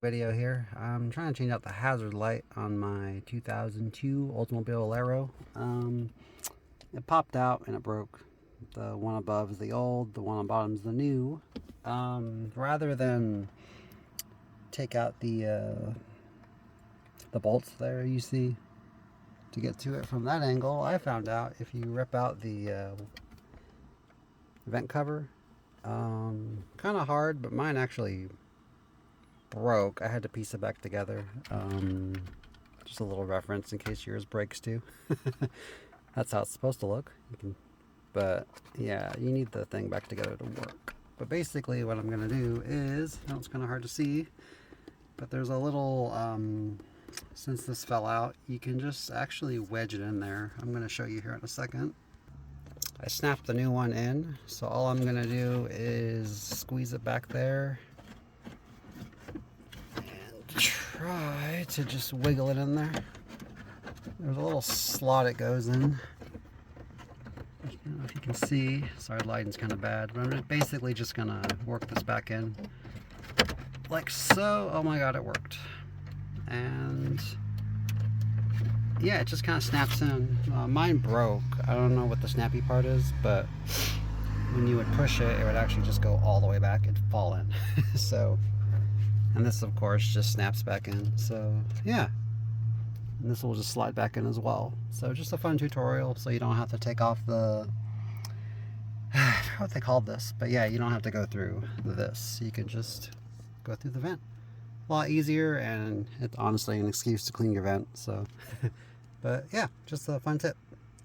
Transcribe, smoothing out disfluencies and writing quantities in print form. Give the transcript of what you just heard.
Video here. I'm trying to change out the hazard light on my 2002 Oldsmobile Alero. It popped out and it broke. The one above is the old, the one on bottom is the new. Rather than take out the bolts there you see to get to it from that angle, I found out if you rip out the vent cover, kind of hard, but mine actually broke. I had to piece it back together. Just a little reference in case yours breaks too. That's how it's supposed to look. But yeah, you need the thing back together to work. But basically what I'm gonna do is, I know it's kind of hard to see, but there's a little, since this fell out, you can just actually wedge it in there. I'm gonna show you here in a second. I snapped the new one in, so all I'm gonna do is squeeze it back there try to just wiggle it in there. There's a little slot it goes in. I don't know if you can see. Sorry, the lighting's kind of bad, but I'm basically just gonna work this back in like so. Oh my god, it worked. And yeah, it just kind of snaps in. Mine broke. I don't know what the snappy part is, but when you would push it, it would actually just go all the way back and fall in. So, and this of course just snaps back in. So yeah, and this will just slide back in as well. So just a fun tutorial, so you don't have to take off the I forgot what they called this, but yeah, you don't have to go through this. You can just go through the vent. A lot easier, and it's honestly an excuse to clean your vent. So but yeah, just a fun tip.